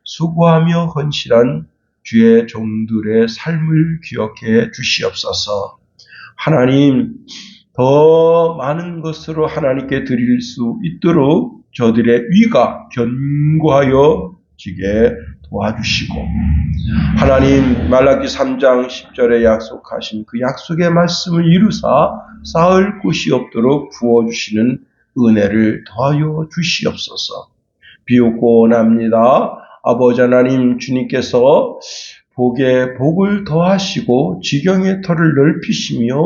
수고하며 헌신한 주의 종들의 삶을 기억해 주시옵소서. 하나님, 더 많은 것으로 하나님께 드릴 수 있도록 저들의 위가 견고하여 지게 도와주시고, 하나님 말라기 3장 10절에 약속하신 그 약속의 말씀을 이루사 쌓을 곳이 없도록 부어주시는 은혜를 더하여 주시옵소서. 비옵고 원합니다. 아버지 하나님, 주님께서 복에 복을 더하시고 지경의 터를 넓히시며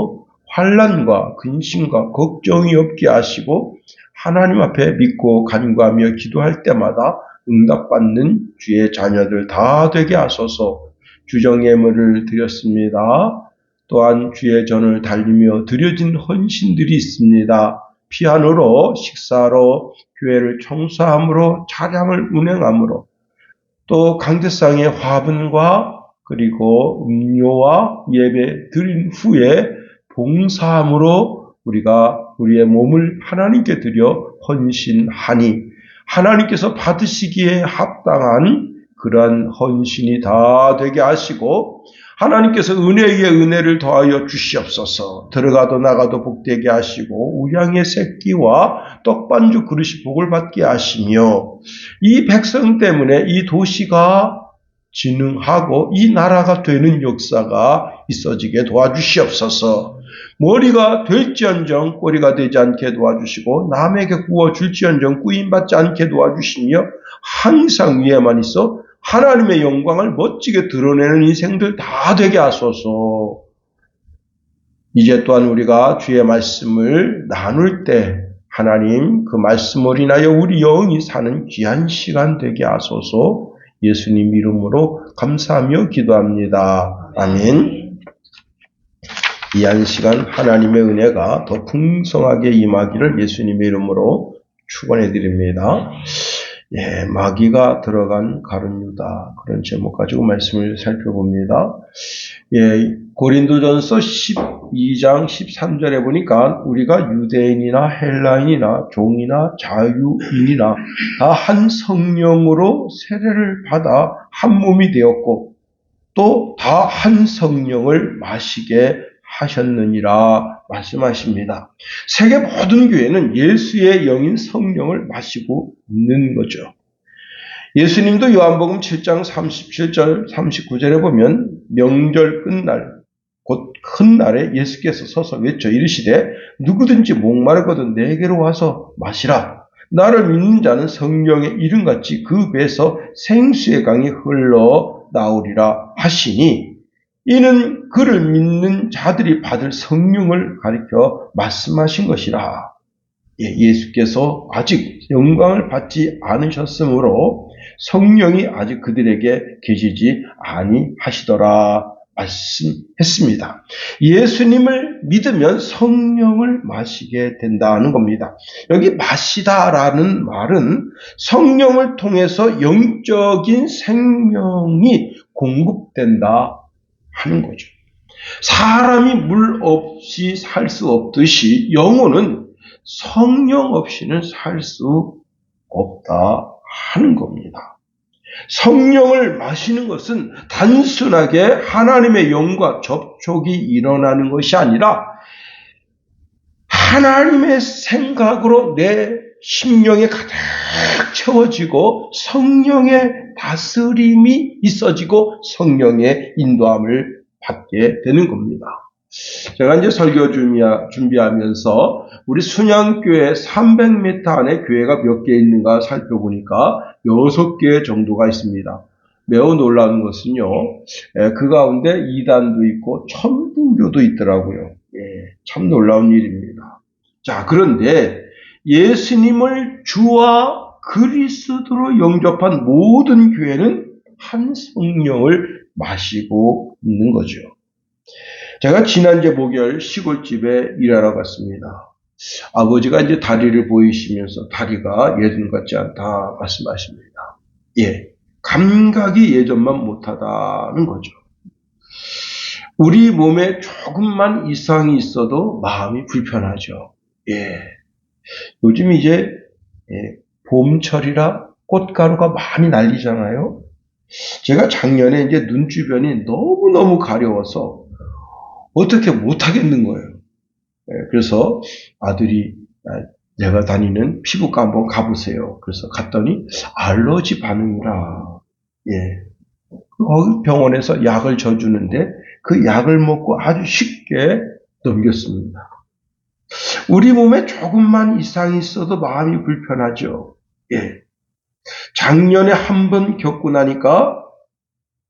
환난과 근심과 걱정이 없게 하시고 하나님 앞에 믿고 간구하며 기도할 때마다 응답받는 주의 자녀들 다 되게 하소서. 주정예물을 드렸습니다. 또한 주의 전을 달리며 드려진 헌신들이 있습니다. 피아노로, 식사로, 교회를 청소함으로, 차량을 운행함으로, 또 강대상의 화분과 그리고 음료와 예배 드린 후에 봉사함으로 우리가 우리의 몸을 하나님께 드려 헌신하니 하나님께서 받으시기에 합당한 그러한 헌신이 다 되게 하시고 하나님께서 은혜 위에 은혜를 더하여 주시옵소서. 들어가도 나가도 복되게 하시고 우양의 새끼와 떡반죽 그릇이 복을 받게 하시며 이 백성 때문에 이 도시가 진흥하고 이 나라가 되는 역사가 있어지게 도와주시옵소서. 머리가 될지언정 꼬리가 되지 않게 도와주시고 남에게 구워줄지언정 꾸임받지 않게 도와주시며 항상 위에만 있어 하나님의 영광을 멋지게 드러내는 인생들 다 되게 하소서. 이제 또한 우리가 주의 말씀을 나눌 때 하나님 그 말씀을 인하여 우리 영이 사는 귀한 시간 되게 하소서. 예수님 이름으로 감사하며 기도합니다. 아멘. 이 시간 하나님의 은혜가 더 풍성하게 임하기를 예수님의 이름으로 축원해 드립니다. 마귀가 들어간 가룟 유다, 그런 제목 가지고 말씀을 살펴봅니다. 고린도전서 12장 13절에 보니까 우리가 유대인이나 헬라인이나 종이나 자유인이나 다 한 성령으로 세례를 받아 한 몸이 되었고 또 다 한 성령을 마시게 하셨느니라 말씀하십니다. 세계 모든 교회는 예수의 영인 성령을 마시고 있는 거죠. 예수님도 요한복음 7장 37절 39절에 보면 명절 끝날 곧 큰 날에 예수께서 서서 외쳐 이르시되 누구든지 목마르거든 내게로 와서 마시라. 나를 믿는 자는 성령의 이름같이 그 배에서 생수의 강이 흘러 나오리라 하시니 이는 그를 믿는 자들이 받을 성령을 가리켜 말씀하신 것이라. 예수께서 아직 영광을 받지 않으셨으므로 성령이 아직 그들에게 계시지 아니하시더라 말씀했습니다. 예수님을 믿으면 성령을 마시게 된다는 겁니다. 여기 마시다라는 말은 성령을 통해서 영적인 생명이 공급된다 하는 거죠. 사람이 물 없이 살 수 없듯이 영혼은 성령 없이는 살 수 없다 하는 겁니다. 성령을 마시는 것은 단순하게 하나님의 영과 접촉이 일어나는 것이 아니라 하나님의 생각으로 내 심령에 가득 채워지고 성령의 다스림이 있어지고 성령의 인도함을 받게 되는 겁니다. 제가 이제 설교 준비하면서 우리 순양교회 300m 안에 교회가 몇 개 있는가 살펴보니까 6개 정도가 있습니다. 매우 놀라운 것은요, 그 가운데 이단도 있고 천부교도 있더라고요. 참 놀라운 일입니다. 자, 그런데 예수님을 주와 그리스도로 영접한 모든 교회는 한 성령을 마시고 있는 거죠. 제가 지난주에 목요일 시골집에 일하러 갔습니다. 아버지가 이제 다리를 보이시면서 다리가 예전 같지 않다 말씀하십니다. 감각이 예전만 못하다는 거죠. 우리 몸에 조금만 이상이 있어도 마음이 불편하죠. 요즘 이제 봄철이라 꽃가루가 많이 날리잖아요. 제가 작년에 이제 눈 주변이 너무너무 가려워서 어떻게 못하겠는 거예요. 그래서 아들이 내가 다니는 피부과 한번 가보세요. 그래서 갔더니 알러지 반응이라. 거기 병원에서 약을 줘주는데 그 약을 먹고 아주 쉽게 넘겼습니다. 우리 몸에 조금만 이상이 있어도 마음이 불편하죠. 작년에 한 번 겪고 나니까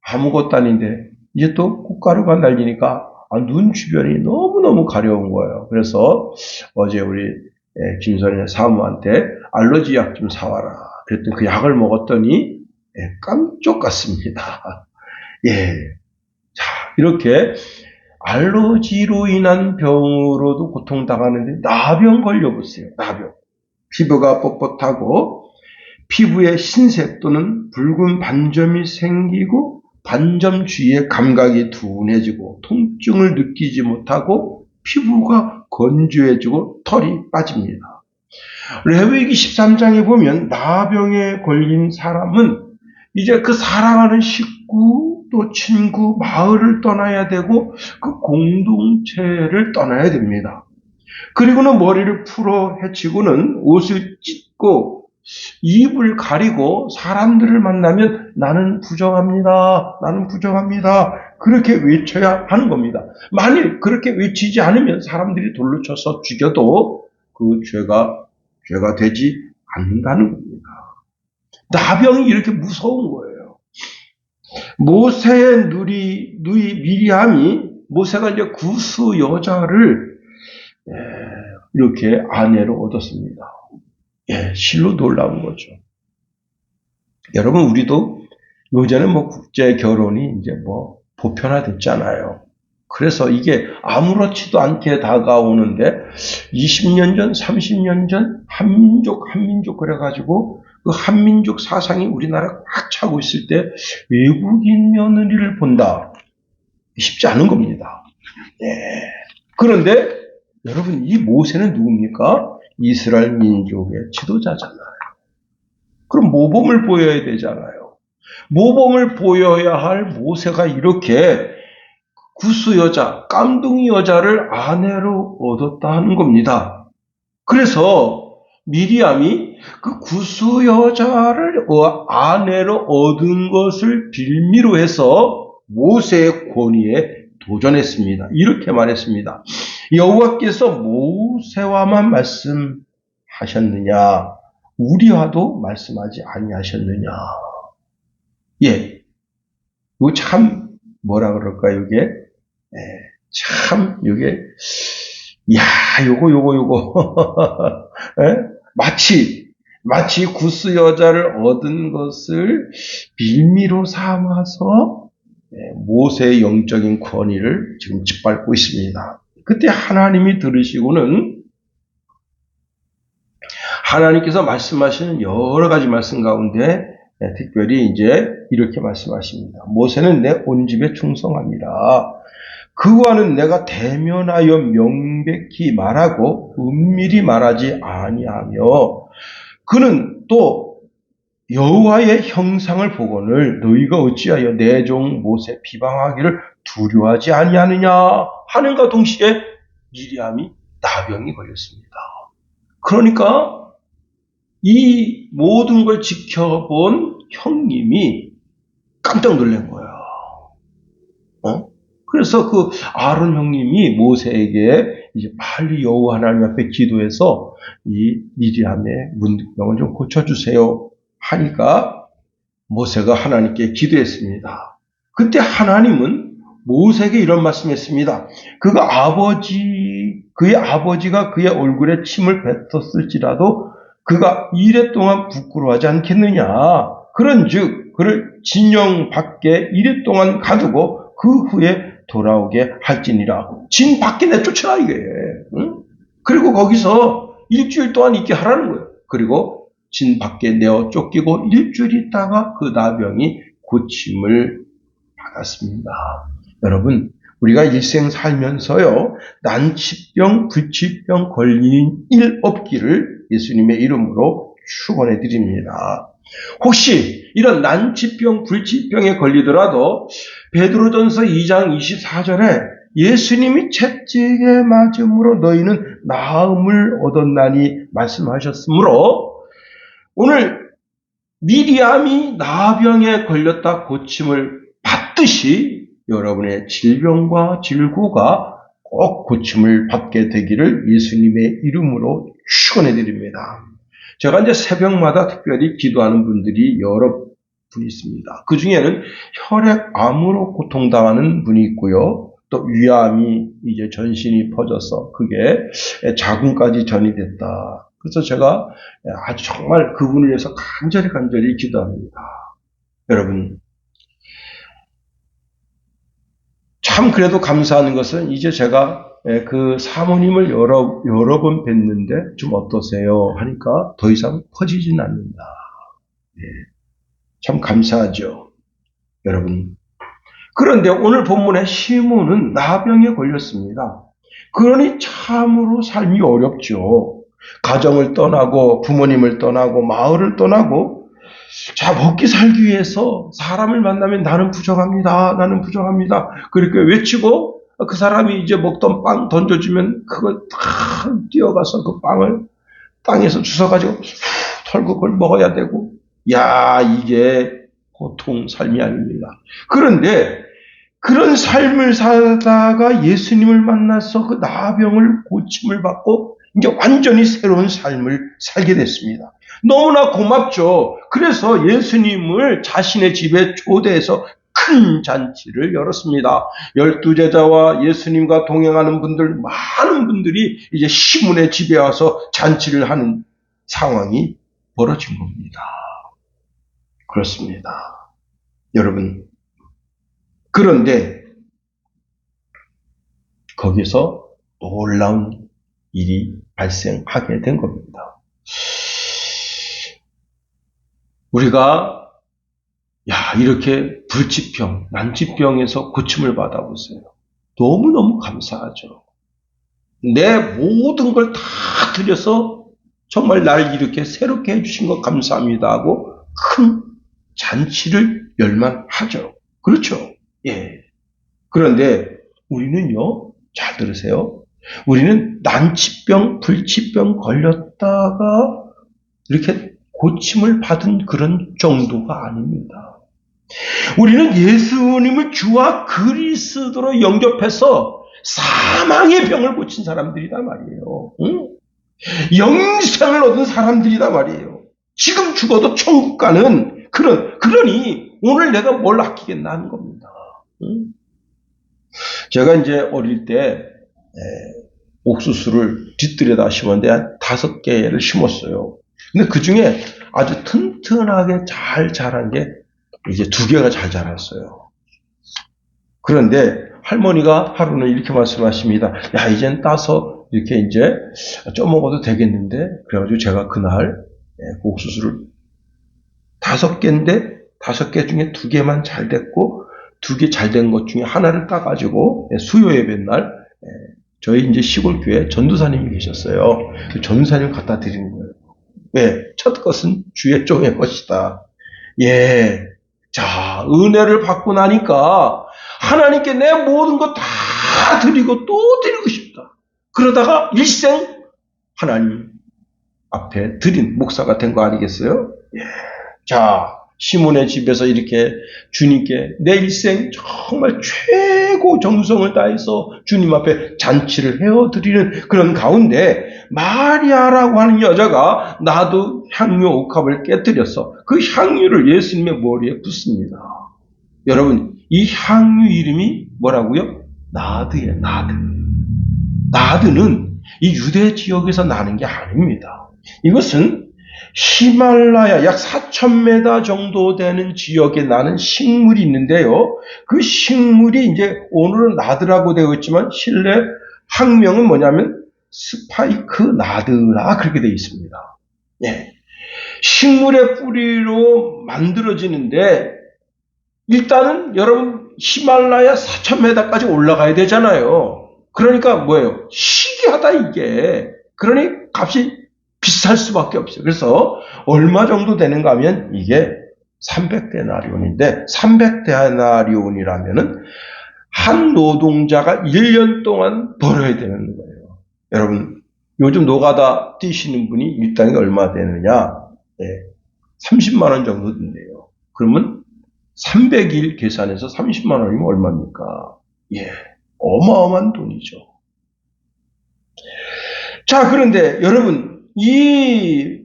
아무것도 아닌데 이제 또 꽃가루가 날리니까 눈 주변이 너무너무 가려운 거예요. 그래서 어제 우리 김선혜 사모한테 알러지 약 좀 사와라. 그랬더니 그 약을 먹었더니 깜짝 같습니다. 자, 이렇게 알러지로 인한 병으로도 고통당하는데 나병 걸려보세요. 나병. 피부가 뻣뻣하고 피부에 흰색 또는 붉은 반점이 생기고 반점 주위에 감각이 둔해지고 통증을 느끼지 못하고 피부가 건조해지고 털이 빠집니다. 레위기 13장에 보면 나병에 걸린 사람은 이제 그 사랑하는 식구 또 친구 마을을 떠나야 되고 그 공동체를 떠나야 됩니다. 그리고는 머리를 풀어 헤치고는 옷을 찢고 입을 가리고 사람들을 만나면 나는 부정합니다. 나는 부정합니다. 그렇게 외쳐야 하는 겁니다. 만일 그렇게 외치지 않으면 사람들이 돌로 쳐서 죽여도 그 죄가 되지 않는다는 겁니다. 나병이 이렇게 무서운 거예요. 모세의 누이 미리암이 모세가 이제 구스 여자를 이렇게 아내로 얻었습니다. 실로 놀라운 거죠. 여러분, 우리도 요새는 국제 결혼이 이제 보편화됐잖아요. 그래서 이게 아무렇지도 않게 다가오는데 20년 전, 30년 전 한민족 그래가지고 그 한민족 사상이 우리나라에 꽉 차고 있을 때 외국인 며느리를 본다. 쉽지 않은 겁니다. 그런데 여러분, 이 모세는 누굽니까? 이스라엘 민족의 지도자잖아요. 그럼 모범을 보여야 되잖아요. 모범을 보여야 할 모세가 이렇게 구스 여자, 깜둥이 여자를 아내로 얻었다 하는 겁니다. 그래서 미리암이 그 구스 여자를 아내로 얻은 것을 빌미로 해서 모세의 권위에 도전했습니다. 이렇게 말했습니다. 여호와께서 모세와만 말씀하셨느냐? 우리와도 말씀하지 아니하셨느냐? 이거 참 뭐라 그럴까요? 이게 참 이게 요거 마치 구스 여자를 얻은 것을 빌미로 삼아서 모세의 영적인 권위를 지금 짓밟고 있습니다. 그때 하나님이 들으시고는 하나님께서 말씀하시는 여러 가지 말씀 가운데 특별히 이제 이렇게 말씀하십니다. 모세는 내 온 집에 충성합니다. 그와는 내가 대면하여 명백히 말하고 은밀히 말하지 아니하며 그는 또 여호와의 형상을 보거늘 너희가 어찌하여 내 종 모세 비방하기를 두려워하지 아니하느냐 하는가 동시에 미리암이 나병이 걸렸습니다. 그러니까 이 모든 걸 지켜본 형님이 깜짝 놀란 거야. 그래서 그 아론 형님이 모세에게 이제 빨리 여호와 하나님 앞에 기도해서 이 미리암의 문둥병을 좀 고쳐주세요 하니까 모세가 하나님께 기도했습니다. 그때 하나님은 모세에게 이런 말씀했습니다. 그의 아버지가 그의 얼굴에 침을 뱉었을지라도 그가 이래 동안 부끄러워하지 않겠느냐. 그런즉 그를 진영 밖에 이래 동안 가두고 그 후에 돌아오게 할지니라. 진 밖에 내쫓으라 이게. 응? 그리고 거기서 일주일 동안 있게 하라는 거예요. 그리고 진 밖에 내어 쫓기고 일주일 있다가 그 나병이 고침을 받았습니다. 여러분, 우리가 일생 살면서요, 난치병, 불치병 걸린 일 없기를 예수님의 이름으로 축원해 드립니다. 혹시 이런 난치병, 불치병에 걸리더라도 베드로전서 2장 24절에 예수님이 채찍에 맞음으로 너희는 나음을 얻었나니 말씀하셨으므로 오늘 미리암이 나병에 걸렸다 고침을 받듯이 여러분의 질병과 질고가 꼭 고침을 받게 되기를 예수님의 이름으로 축원해 드립니다. 제가 이제 새벽마다 특별히 기도하는 분들이 여러 분 있습니다. 그 중에는 혈액암으로 고통당하는 분이 있고요. 또 위암이 이제 전신이 퍼져서 그게 자궁까지 전이 됐다. 그래서 제가 아주 정말 그분을 위해서 간절히 기도합니다. 여러분, 참 그래도 감사한 것은 이제 제가 그 사모님을 여러 번 뵀는데 좀 어떠세요? 하니까 더 이상 퍼지진 않는다. 참 감사하죠. 여러분. 그런데 오늘 본문의 시몬은 나병에 걸렸습니다. 그러니 참으로 삶이 어렵죠. 가정을 떠나고 부모님을 떠나고 마을을 떠나고 자 먹기 살기 위해서 사람을 만나면 나는 부족합니다. 그렇게 외치고 그 사람이 이제 먹던 빵 던져주면 그걸 다 뛰어가서 그 빵을 땅에서 주워가지고 털고 그걸 먹어야 되고 야 이게 보통 삶이 아닙니다. 그런데 그런 삶을 살다가 예수님을 만나서 그 나병을 고침을 받고 이제 완전히 새로운 삶을 살게 됐습니다. 너무나 고맙죠. 그래서 예수님을 자신의 집에 초대해서 큰 잔치를 열었습니다. 12제자와 예수님과 동행하는 분들, 많은 분들이 이제 시몬의 집에 와서 잔치를 하는 상황이 벌어진 겁니다. 그렇습니다. 여러분, 그런데 거기서 놀라운 일이 발생하게 된 겁니다. 우리가 이렇게 불치병, 난치병에서 고침을 받아보세요. 너무너무 감사하죠. 내 모든 걸 다 드려서 정말 날 이렇게 새롭게 해주신 것 감사합니다 하고 큰 잔치를 열만하죠. 그렇죠? 예. 그런데 우리는요, 잘 들으세요. 우리는 난치병, 불치병 걸렸다가 이렇게 고침을 받은 그런 정도가 아닙니다. 우리는 예수님을 주와 그리스도로 영접해서 사망의 병을 고친 사람들이다 말이에요. 응? 영생을 얻은 사람들이다 말이에요. 지금 죽어도 천국 가는 그러니 오늘 내가 뭘 아끼겠나 하는 겁니다. 응? 제가 이제 어릴 때 옥수수를 뒤뜰에다 심었는데 한 5개를 심었어요. 근데 그 중에 아주 튼튼하게 잘 자란 게 이제 2개가 잘 자랐어요. 그런데 할머니가 하루는 이렇게 말씀하십니다. 야, 이젠 따서 이렇게 이제 쪄먹어도 되겠는데, 그래가지고 제가 그날 옥수수를 5개인데 5개 중에 2개만 잘 됐고 2개 잘 된 것 중에 하나를 따가지고 수요 예배 날 저희 이제 시골 교회 전도사님이 계셨어요. 그 전도사님 갖다 드리는 거예요. 왜? 첫 것은 주의 종의 것이다. 예. 자, 은혜를 받고 나니까 하나님께 내 모든 것 다 드리고 또 드리고 싶다. 그러다가 일생 하나님 앞에 드린 목사가 된 거 아니겠어요? 예. 자, 시몬의 집에서 이렇게 주님께 내 일생 정말 최고 정성을 다해서 주님 앞에 잔치를 헤어드리는 그런 가운데 마리아라고 하는 여자가 나도 향유 옥합을 깨뜨려서 그 향유를 예수님의 머리에 붓습니다. 여러분, 이 향유 이름이 뭐라고요? 나드예요, 나드. 나드는 이 유대 지역에서 나는 게 아닙니다. 이것은 히말라야 약 4,000m 정도 되는 지역에 나는 식물이 있는데요. 그 식물이 이제 오늘은 나드라고 되어 있지만 실내 학명은 뭐냐면 스파이크 나드라 그렇게 되어 있습니다. 예. 식물의 뿌리로 만들어지는데 일단은 여러분 히말라야 4,000m까지 올라가야 되잖아요. 그러니까 뭐예요? 희귀하다 이게. 그러니 값이 비쌀 수밖에 없어요. 그래서 얼마 정도 되는가 하면 이게 300데나리온인데 300데나리온이라면은 한 노동자가 1년 동안 벌어야 되는 거예요. 여러분, 요즘 노가다 뛰시는 분이 일당이 얼마 되느냐? 30만 원 정도 된대요. 그러면 300일 계산해서 30만 원이면 얼마입니까? 어마어마한 돈이죠. 자, 그런데 여러분, 이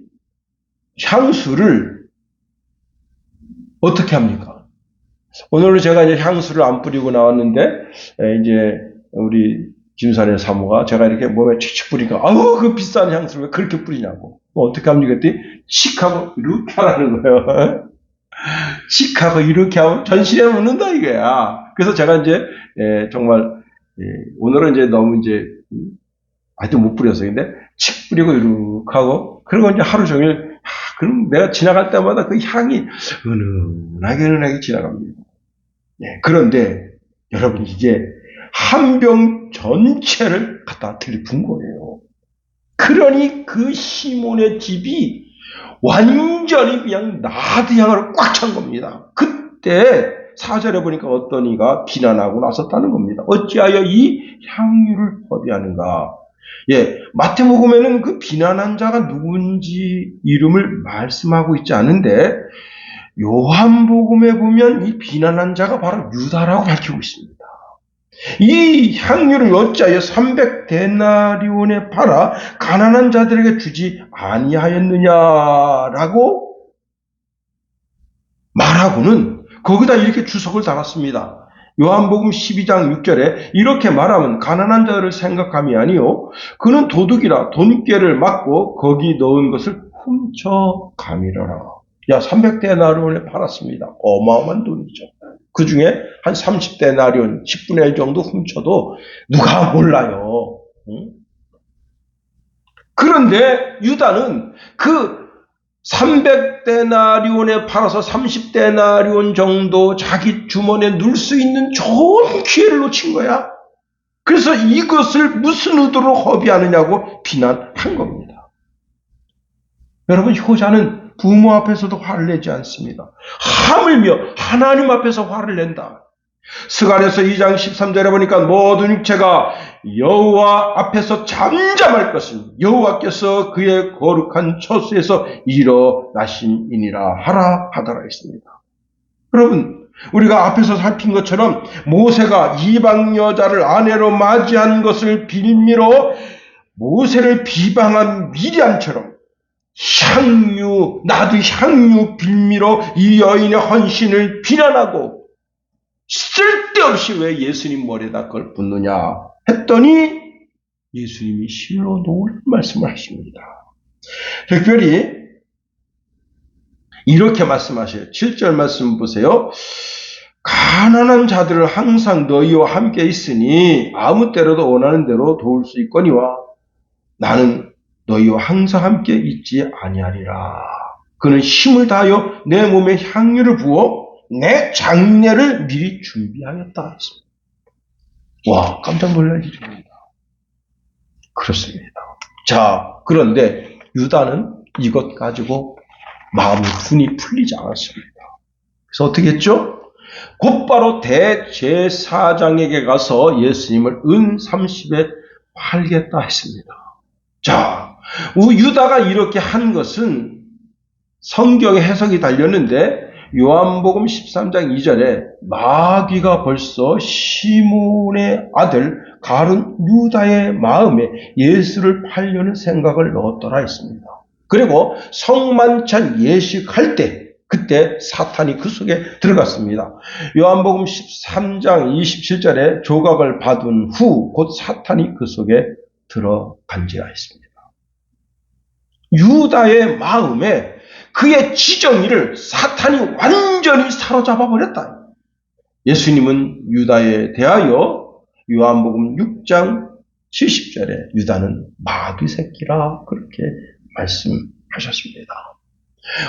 향수를 어떻게 합니까? 오늘은 제가 이제 향수를 안 뿌리고 나왔는데, 이제 우리 김산의 사모가 제가 이렇게 몸에 칙칙 뿌리니까, 아우, 그 비싼 향수를 왜 그렇게 뿌리냐고. 어떻게 합니까? 그랬더니, 칙 하고 이렇게 하라는 거예요. 칙 하고 이렇게 하면 전신에 묻는다 이거야. 그래서 제가 이제, 정말, 오늘은 이제 너무 이제, 하여튼 못 뿌렸어요. 근데, 칙 뿌리고 이렇게 하고, 그리고 이제 하루 종일, 그럼 내가 지나갈 때마다 그 향이 은은하게 지나갑니다. 그런데, 여러분, 이게 한 병 전체를 갖다 들이푼 거예요. 그러니 그 시몬의 집이 완전히 그냥 나드향으로 꽉 찬 겁니다. 그때 4절에 보니까 어떤 이가 비난하고 나섰다는 겁니다. 어찌하여 이 향유를 허비하는가? 마태복음에는 그 비난한 자가 누군지 이름을 말씀하고 있지 않은데 요한복음에 보면 이 비난한 자가 바로 유다라고 밝히고 있습니다. 이 향유를 어찌하여 300데나리온에 팔아 가난한 자들에게 주지 아니하였느냐라고 말하고는 거기다 이렇게 주석을 달았습니다. 요한복음 12장 6절에 이렇게 말하면 가난한 자를 생각함이 아니요 그는 도둑이라 돈꾀를 맞고 거기 넣은 것을 훔쳐 가미러라. 300데나리온에 팔았습니다. 어마어마한 돈이죠. 그 중에 한 30데나리온, 10분의 1 정도 훔쳐도 누가 몰라요. 그런데 유다는 그 300데나리온에 팔아서 30데나리온 정도 자기 주머니에 넣을 수 있는 좋은 기회를 놓친 거야. 그래서 이것을 무슨 의도로 허비하느냐고 비난한 겁니다. 여러분, 효자는 부모 앞에서도 화를 내지 않습니다. 하물며 하나님 앞에서 화를 낸다. 스가랴서 2장 13절에 보니까 모든 육체가 여호와 앞에서 잠잠할 것은 여호와께서 그의 거룩한 처소에서 일어나심이니라 하라 했습니다. 여러분, 우리가 앞에서 살핀 것처럼 모세가 이방 여자를 아내로 맞이한 것을 빌미로 모세를 비방한 미리암처럼 나도 향유 빌미로 이 여인의 헌신을 비난하고 쓸데없이 왜 예수님 머리에다 그걸 붓느냐 했더니 예수님이 실로 놓을 말씀을 하십니다. 특별히 이렇게 말씀하셔요. 7절 말씀 보세요. 가난한 자들을 항상 너희와 함께 있으니 아무 때로도 원하는 대로 도울 수 있거니와 나는 너희와 항상 함께 있지 아니하리라. 그는 힘을 다하여 내 몸에 향유를 부어 내 장례를 미리 준비하였다 했습니다. 와, 깜짝 놀랄 일입니다. 그렇습니다. 자, 그런데 유다는 이것 가지고 마음이 분이 풀리지 않았습니다. 그래서 어떻게 했죠? 곧바로 대제사장에게 가서 예수님을 은 30에 팔겠다 했습니다. 자, 유다가 이렇게 한 것은 성경에 해석이 달렸는데 요한복음 13장 2절에 마귀가 벌써 시몬의 아들 가룟 유다의 마음에 예수를 팔려는 생각을 넣었더라 했습니다. 그리고 성만찬 예식할 때 그때 사탄이 그 속에 들어갔습니다. 요한복음 13장 27절에 조각을 받은 후 곧 사탄이 그 속에 들어간지라 했습니다. 유다의 마음에 그의 지정의를 사탄이 완전히 사로잡아 버렸다. 예수님은 유다에 대하여 요한복음 6장 70절에 유다는 마귀 새끼라 그렇게 말씀하셨습니다.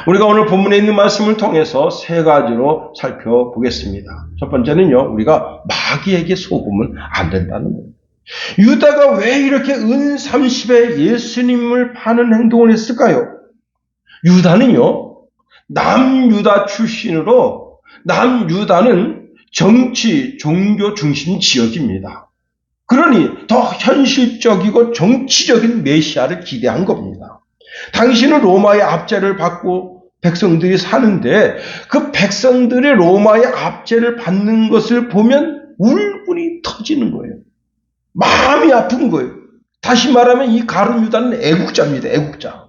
우리가 오늘 본문에 있는 말씀을 통해서 세 가지로 살펴보겠습니다. 첫 번째는요, 우리가 마귀에게 속으면 안 된다는 겁니다. 유다가 왜 이렇게 은 30에 예수님을 파는 행동을 했을까요? 유다는요, 남유다 출신으로, 남유다는 정치, 종교 중심 지역입니다. 그러니 더 현실적이고 정치적인 메시아를 기대한 겁니다. 당신은 로마의 압제를 받고 백성들이 사는데 그 백성들이 로마의 압제를 받는 것을 보면 울분이 터지는 거예요. 마음이 아픈 거예요. 다시 말하면 이 가룟 유다는 애국자입니다. 애국자.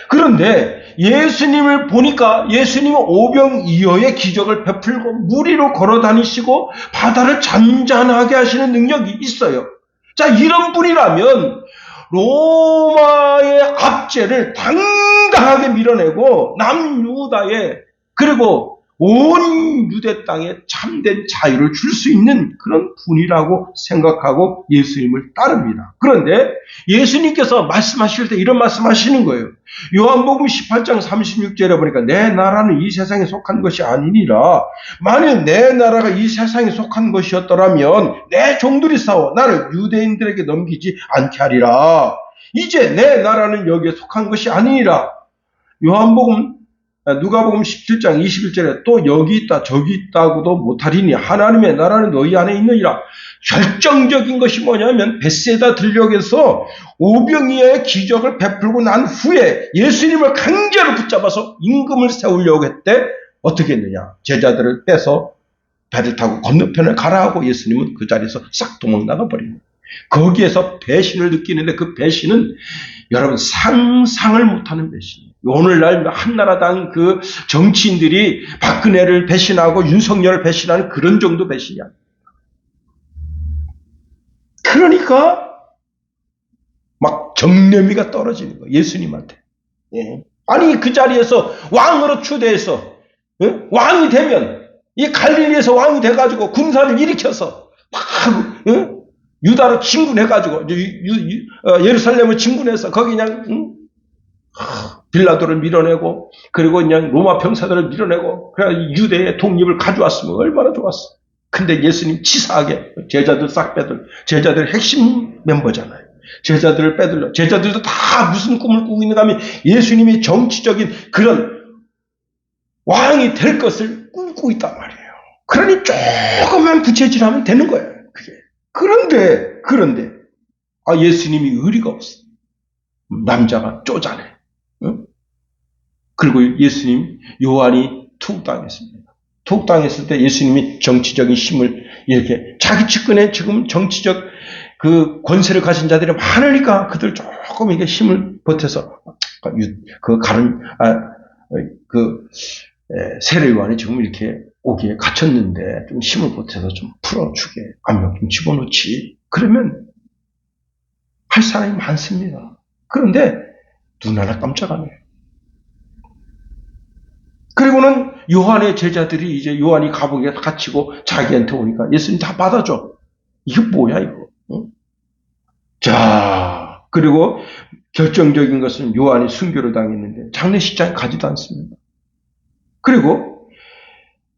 그런데 예수님을 보니까 예수님은 오병이어의 기적을 베풀고 물 위로 걸어 다니시고 바다를 잔잔하게 하시는 능력이 있어요. 자, 이런 분이라면 로마의 압제를 당당하게 밀어내고 남유다에, 그리고 온 유대 땅에 참된 자유를 줄 수 있는 그런 분이라고 생각하고 예수님을 따릅니다. 그런데 예수님께서 말씀하실 때 이런 말씀하시는 거예요. 요한복음 18장 36절에 보니까 내 나라는 이 세상에 속한 것이 아니니라. 만일 내 나라가 이 세상에 속한 것이었더라면 내 종들이 싸워 나를 유대인들에게 넘기지 않게 하리라. 이제 내 나라는 여기에 속한 것이 아니니라. 누가복음 17장 21절에 또 여기 있다 저기 있다고도 못하리니 하나님의 나라는 너희 안에 있느니라. 결정적인 것이 뭐냐면 벳세다 들녘에서 오병이어의 기적을 베풀고 난 후에 예수님을 강제로 붙잡아서 임금을 세우려고 했대. 어떻게 했느냐? 제자들을 빼서 배를 타고 건너편을 가라 하고 예수님은 그 자리에서 싹 도망나가 버립니다. 거기에서 배신을 느끼는데 그 배신은 여러분 상상을 못하는 배신이에요. 오늘날 한나라당 그 정치인들이 박근혜를 배신하고 윤석열을 배신하는 그런 정도 배신이 아니에요. 그러니까 막 정념이가 떨어지는 거예요. 예수님한테. 예. 아니 그 자리에서 왕으로 추대해서 왕이 되면 이 갈릴리에서 왕이 돼가지고 군사를 일으켜서 막 유다로 진군해가지고 예루살렘을 진군해서 거기 그냥 빌라도를 밀어내고 그리고 그냥 로마 병사들을 밀어내고 그래 유대의 독립을 가져왔으면 얼마나 좋았어. 근데 예수님 치사하게 제자들 싹 빼들, 제자들 핵심 멤버잖아요. 제자들을 빼들려. 제자들도 다 무슨 꿈을 꾸고 있는가 하면 예수님이 정치적인 그런 왕이 될 것을 꿈꾸고 있단 말이에요. 그러니 조금만 부채질하면 되는 거예요. 그게. 그런데 예수님이 의리가 없어. 남자가 쪼잔해. 응? 그리고 예수님 요한이 투옥당했습니다. 투옥당했을 때 예수님이 정치적인 힘을 이렇게 자기 측근에 지금 정치적 그 권세를 가진 자들이 많으니까 그들 조금 이게 힘을 보태서 세례 요한이 지금 이렇게 오기에 갇혔는데 좀 힘을 보태서 좀 풀어주게 압력 좀 집어넣지. 그러면 할 사람이 많습니다. 그런데 눈 하나 깜짝 안 해요. 그리고는 요한의 제자들이 이제 요한이 감옥에 갇히고 자기한테 오니까 예수님 다 받아줘. 이게 뭐야 이거. 응? 자, 그리고 결정적인 것은 요한이 순교를 당했는데 장례식장에 가지도 않습니다. 그리고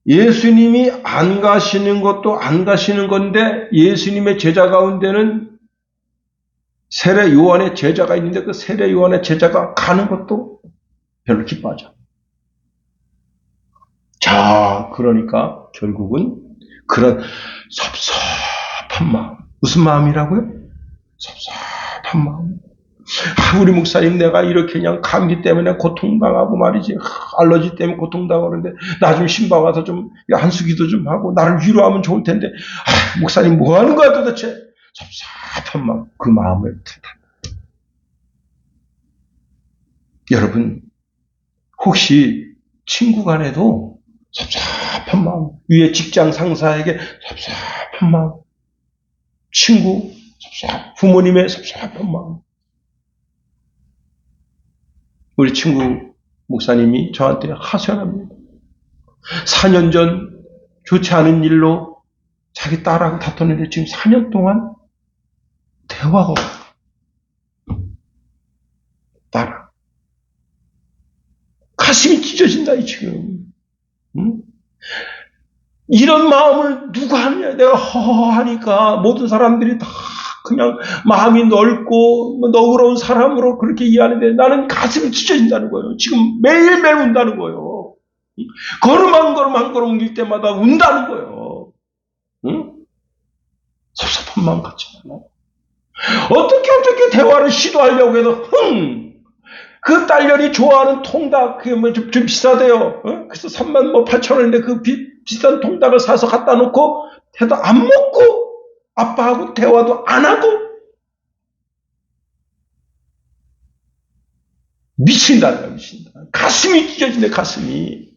예수님이 안 가시는 것도 안 가시는 건데 예수님의 제자 가운데는 세례 요한의 제자가 있는데 그 세례 요한의 제자가 가는 것도 별로 기뻐하지 않아요. 자, 그러니까 결국은 그런 섭섭한 마음. 무슨 마음이라고요? 섭섭한 마음. 우리 목사님 내가 이렇게 그냥 감기 때문에 고통당하고 말이지. 알러지 때문에 고통당하는데 나 좀 신방 와서 좀 한수기도 좀 하고 나를 위로하면 좋을 텐데 목사님 뭐 하는 거야 도대체? 섭섭한 마음. 그 마음을 뜻한다. 여러분 혹시 친구 간에도 섭섭한 마음, 위에 직장 상사에게 섭섭한 마음, 친구, 부모님의 섭섭한 마음. 우리 친구 목사님이 저한테 하소연합니다. 4년 전 좋지 않은 일로 자기 딸하고 다퉜는데 지금 4년 동안 대화가 없어요. 딸아. 가슴이 찢어진다, 지금. 응? 이런 마음을 누가 하느냐. 내가 허허하니까 모든 사람들이 다 그냥 마음이 넓고 너그러운 사람으로 그렇게 이해하는데 나는 가슴이 찢어진다는 거예요. 지금 매일매일 운다는 거예요. 걸음 한 걸음 한 걸음 옮길 때마다 운다는 거예요. 응? 섭섭한 마음 갖지 말라. 어떻게 대화를 시도하려고 해도 그 딸년이 좋아하는 통닭 그게 좀 비싸대요. 그래서 3만 8천 원인데 그 비싼 통닭을 사서 갖다 놓고 해도 안 먹고 아빠하고 대화도 안 하고 미친다. 가슴이 찢어지네 가슴이.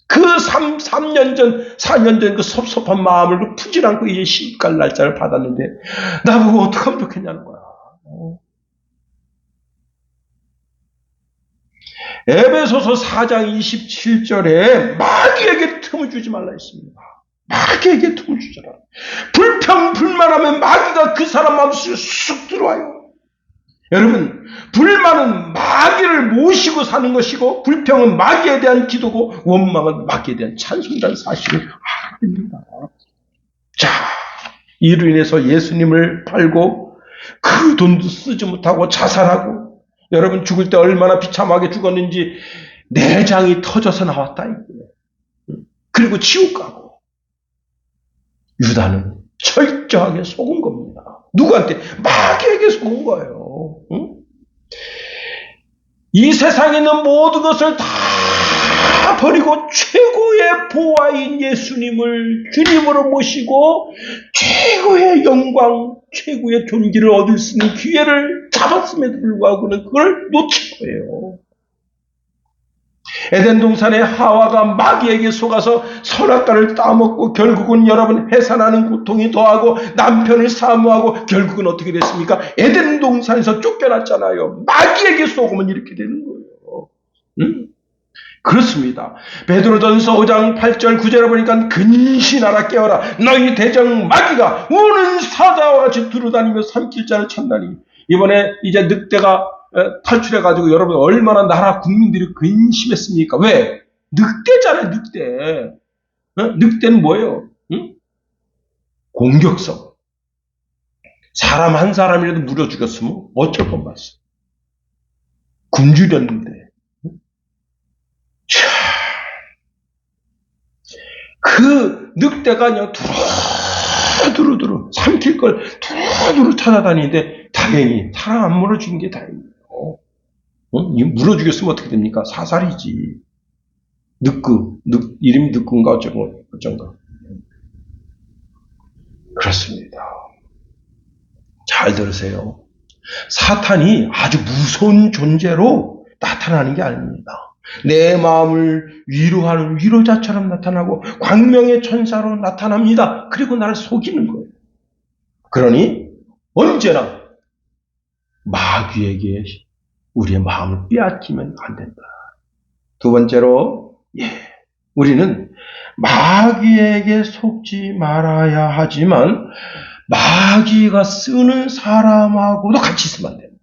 그 3년 전 4년 전 그 섭섭한 마음을 그 푸질 않고 이제 시집갈 날짜를 받았는데 나보고 어떻게 하면 좋겠냐는 거야. 에베소서 4장 27절에 마귀에게 틈을 주지 말라 했습니다. 마귀에게 틈을 주잖아. 불평불만하면 마귀가 그 사람 마음속에 쑥 들어와요. 여러분, 불만은 마귀를 모시고 사는 것이고 불평은 마귀에 대한 기도고 원망은 마귀에 대한 찬송이라는 사실을 알아야 됩니다. 자, 이로 인해서 예수님을 팔고 그 돈도 쓰지 못하고 자살하고 여러분 죽을 때 얼마나 비참하게 죽었는지 내장이 터져서 나왔다 이거예요. 그리고 지옥 가고 유다는 철저하게 속은 겁니다. 누구한테? 마귀에게 속은 거예요. 응? 이 세상에 있는 모든 것을 다 버리고 최고의 보아인 예수님을 주님으로 모시고 최고의 영광, 최고의 존귀를 얻을 수 있는 기회를 잡았음에도 불구하고 그걸 놓친 거예요. 에덴 동산의 하와가 마귀에게 속아서 선악과를 따먹고 결국은 여러분 해산하는 고통이 더하고 남편을 사모하고 결국은 어떻게 됐습니까? 에덴 동산에서 쫓겨났잖아요. 마귀에게 속으면 이렇게 되는 거예요. 응? 그렇습니다. 베드로전서 5장 8절 9절에 보니까 근신하라 깨어라 너희 대적 마귀가 우는 사자와 같이 두루다니며 삼킬 자를 찾나니 이번에 이제 늑대가 탈출해가지고 여러분 얼마나 나라 국민들이 근심했습니까? 왜? 늑대잖아요, 늑대. 늑대는 뭐예요? 응? 공격성. 사람 한 사람이라도 물어 죽였으면 어쩔 뻔봤어. 굶주렸는데. 그 늑대가 그냥 두루두루 삼킬 걸 두루두루 찾아다니는데 다행히 사람 안 물어 죽인 게 다행이에요. 물어 죽였으면 어떻게 됩니까? 사살이지. 이름이 늑구인가 어쩐가. 그렇습니다. 잘 들으세요. 사탄이 아주 무서운 존재로 나타나는 게 아닙니다. 내 마음을 위로하는 위로자처럼 나타나고 광명의 천사로 나타납니다. 그리고 나를 속이는 거예요. 그러니 언제나 마귀에게 우리의 마음을 빼앗기면 안 된다. 두 번째로 우리는 마귀에게 속지 말아야 하지만 마귀가 쓰는 사람하고도 같이 있으면 안 됩니다.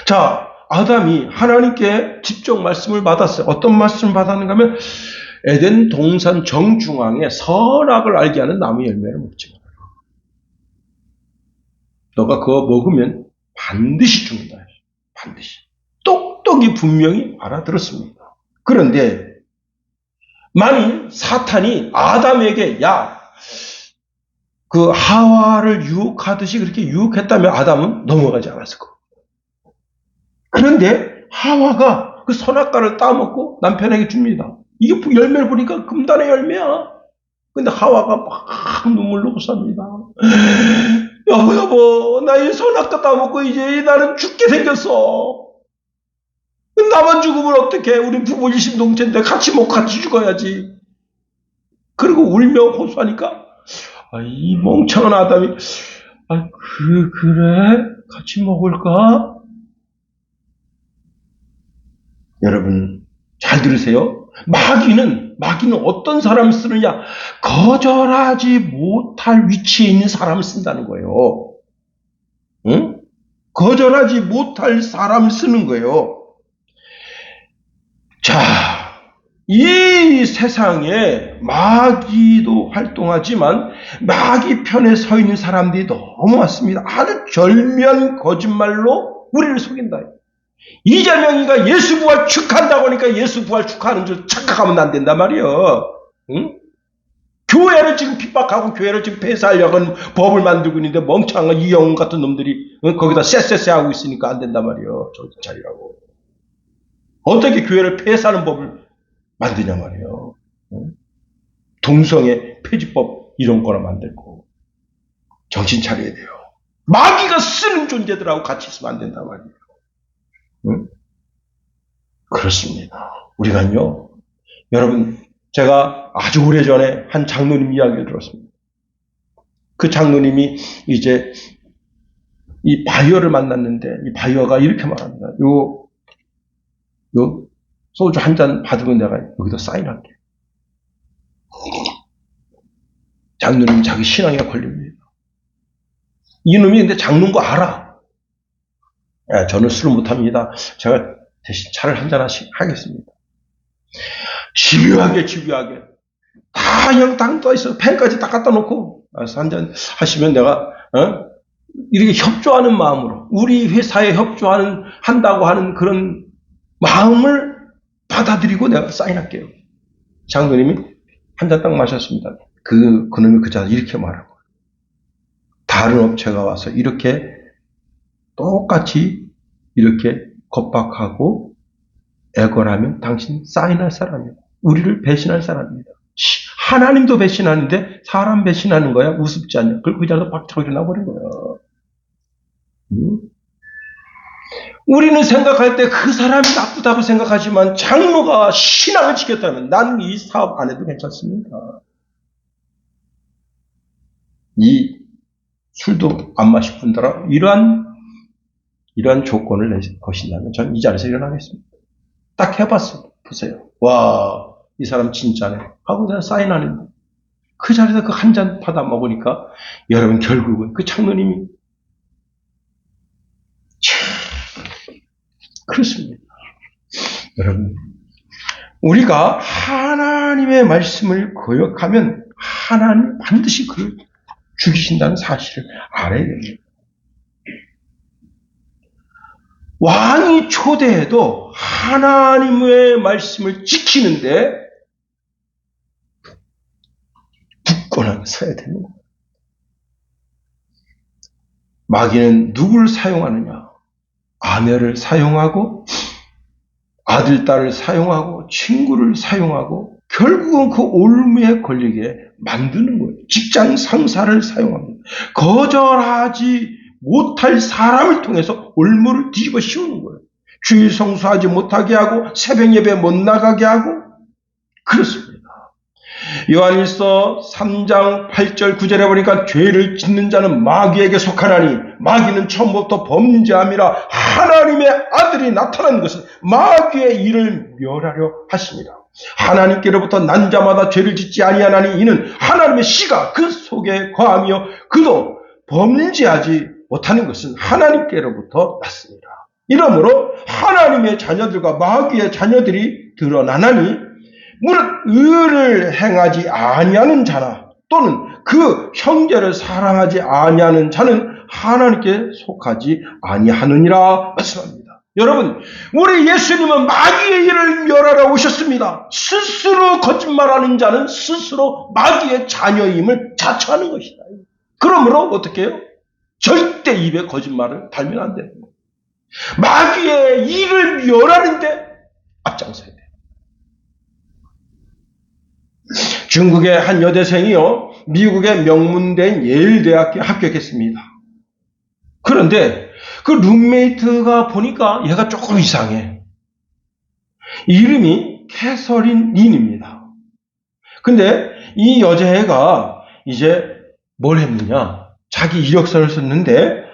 자, 아담이 하나님께 직접 말씀을 받았어요. 어떤 말씀을 받았는가 하면 에덴 동산 정중앙에 선악을 알게 하는 나무 열매를 먹지 마라. 너가 그거 먹으면 반드시 죽는다. 반드시. 똑똑히 분명히 알아들었습니다. 그런데 만일 사탄이 아담에게 그 하와를 유혹하듯이 그렇게 유혹했다면 아담은 넘어가지 않았을 거예요. 그런데 하와가 그 선악과를 따먹고 남편에게 줍니다. 이게 열매를 보니까 금단의 열매야. 근데 하와가 막 눈물로 솟습니다. 여보, 나 이 선악과 따먹고 이제 나는 죽게 생겼어. 나만 죽으면 어떡해? 우리 부부 일심동체인데 같이 먹고 같이 죽어야지. 그리고 울며 호소하니까 이 멍청한 아담이 그래? 같이 먹을까? 여러분 잘 들으세요. 마귀는 어떤 사람을 쓰느냐? 거절하지 못할 위치에 있는 사람을 쓴다는 거예요. 응? 거절하지 못할 사람을 쓰는 거예요. 자, 이 세상에 마귀도 활동하지만 마귀 편에 서 있는 사람들이 너무 많습니다. 아주 절묘한 거짓말로 우리를 속인다. 이재명이가 예수 부활 축하한다고 하니까 예수 부활 축하하는 줄 착각하면 안 된단 말이에요. 응? 교회를 지금 핍박하고 교회를 지금 폐쇄하려고 하는 법을 만들고 있는데 멍청한 이영웅 같은 놈들이 거기다 쎄쎄쎄 하고 있으니까 안 된단 말이에요. 정신 차리라고. 어떻게 교회를 폐쇄하는 법을 만드냐 말이에요. 동성애 폐지법 이런 거나 만들고. 정신 차려야 돼요. 마귀가 쓰는 존재들하고 같이 있으면 안 된단 말이에요. 응? 그렇습니다. 우리가요, 여러분, 제가 아주 오래전에 한 장로님 이야기를 들었습니다. 그 장로님이 이제 이 바이어를 만났는데 이 바이어가 이렇게 말합니다. 요 소주 한 잔 받으면 내가 여기다 사인할게. 장로님이 자기 신앙에 걸립니다. 이놈이 근데 장로인 거 알아. 야, 저는 술을 못합니다. 제가 대신 차를 한 잔 하겠습니다. 집요하게 다 그냥 땅 떠있어. 펜까지 다 갖다 놓고 한 잔 하시면 내가 이렇게 협조하는 마음으로 우리 회사에 한다고 하는 그런 마음을 받아들이고 내가 사인할게요. 장로님이 한 잔 딱 마셨습니다. 그놈이 그 자리에 이렇게 말하고 다른 업체가 와서 이렇게 똑같이 이렇게 겁박하고 애걸하면 당신 사인할 사람이에요. 우리를 배신할 사람입니다. 하나님도 배신하는데 사람 배신하는 거야? 우습지 않냐? 그걸 그 자리에서 박차고 일어나버린 거야. 우리는 생각할 때 그 사람이 나쁘다고 생각하지만 장로가 신앙을 지켰다면 나는 이 사업 안 해도 괜찮습니다. 이 술도 안 마실 분들아 이러한 조건을 거신다면 저는 이 자리에서 일어나겠습니다. 딱 해봤어. 보세요. 와, 이 사람 진짜네. 하고 내가 사인하는데 그 자리에서 그 한 잔 받아 먹으니까 여러분 결국은 그 장로님이 그렇습니다. 여러분, 우리가 하나님의 말씀을 거역하면 하나님 반드시 그를 죽이신다는 사실을 알아야 됩니다. 왕이 초대해도 하나님의 말씀을 지키는데 굳건하게 서야 되는 거예요. 마귀는 누구를 사용하느냐? 아내를 사용하고 아들, 딸을 사용하고 친구를 사용하고 결국은 그 올무에 걸리게 만드는 거예요. 직장 상사를 사용합니다. 거절하지 못할 사람을 통해서 올무를 뒤집어 씌우는 거예요. 주일 성수하지 못하게 하고 새벽 예배 못 나가게 하고 그렇습니다. 요한일서 3장 8절 9절에 보니까 죄를 짓는 자는 마귀에게 속하나니 마귀는 처음부터 범죄함이라 하나님의 아들이 나타난 것은 마귀의 일을 멸하려 하십니다. 하나님께로부터 난 자마다 죄를 짓지 아니하나니 이는 하나님의 씨가 그 속에 거하며 그도 범죄하지 못하는 것은 하나님께로부터 났습니다. 이러므로 하나님의 자녀들과 마귀의 자녀들이 드러나나니 무릇 의를 행하지 아니하는 자나 또는 그 형제를 사랑하지 아니하는 자는 하나님께 속하지 아니하느니라 말씀합니다. 여러분, 우리 예수님은 마귀의 일을 멸하러 오셨습니다. 스스로 거짓말하는 자는 스스로 마귀의 자녀임을 자처하는 것이다. 그러므로 어떻게 해요? 절대 입에 거짓말을 달면 안 되는 거예요. 마귀의 일을 멸하는데 앞장서야 돼요. 중국의 한 여대생이요, 미국의 명문대인 예일대학교에 합격했습니다. 그런데 그 룸메이트가 보니까 얘가 조금 이상해. 이름이 캐서린 린입니다. 근데 이 여자애가 이제 뭘 했느냐? 자기 이력서를 썼는데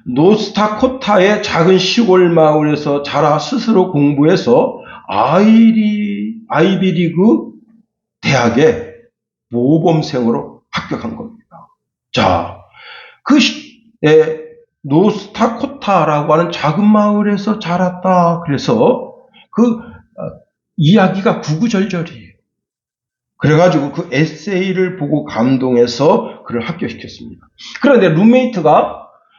노스다코타의 작은 마을에서 자라 스스로 공부해서 아이비리그 대학에 모범생으로 합격한 겁니다. 자, 노스다코타라고 하는 작은 마을에서 자랐다. 그래서 이야기가 구구절절이에요. 그래가지고 그 에세이를 보고 감동해서 그를 합격시켰습니다. 그런데 룸메이트가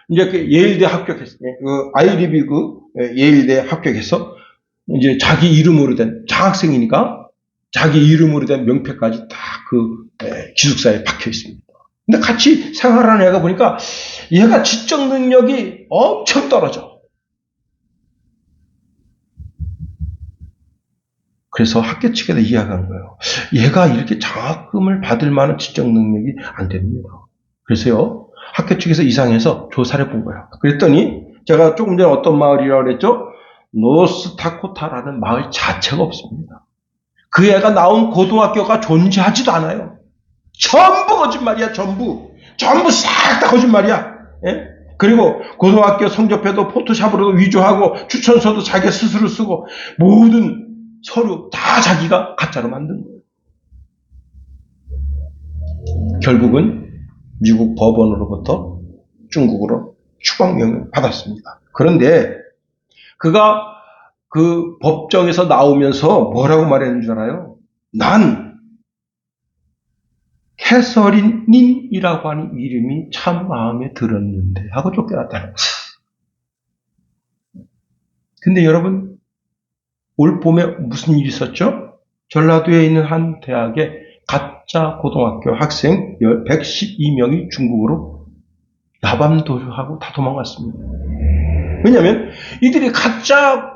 이제 그 예일대 합격했어요. 그 아이리비 예일대 합격해서 이제 자기 이름으로 된 장학생이니까 자기 이름으로 된 명패까지 다 그 기숙사에 박혀 있습니다. 근데 같이 생활하는 애가 보니까 얘가 지적 능력이 엄청 떨어져. 그래서 학교 측에서 이야기한 거예요. 얘가 이렇게 장학금을 받을 만한 지적 능력이 안 됩니다. 그래서요, 학교 측에서 이상해서 조사를 본 거예요. 그랬더니 제가 조금 전에 어떤 마을이라고 그랬죠? 노스다코타라는 마을 자체가 없습니다. 그 애가 나온 고등학교가 존재하지도 않아요. 전부 거짓말이야, 전부 싹 다 거짓말이야. 예? 그리고 고등학교 성적표도 포토샵으로 위조하고 추천서도 자기 스스로 쓰고 모든 서류 다 자기가 가짜로 만든 거예요. 결국은 미국 법원으로부터 중국으로 추방명을 받았습니다. 그런데 그가 그 법정에서 나오면서 뭐라고 말했는 줄 알아요? 난 캐서린이라고 하는 이름이 참 마음에 들었는데 하고 쫓겨났다는 거예요. 근데 여러분, 올 봄에 무슨 일이 있었죠? 전라도에 있는 한 대학에 가짜 고등학교 학생 112명이 중국으로 야밤 도주하고 다 도망갔습니다. 왜냐하면 이들이 가짜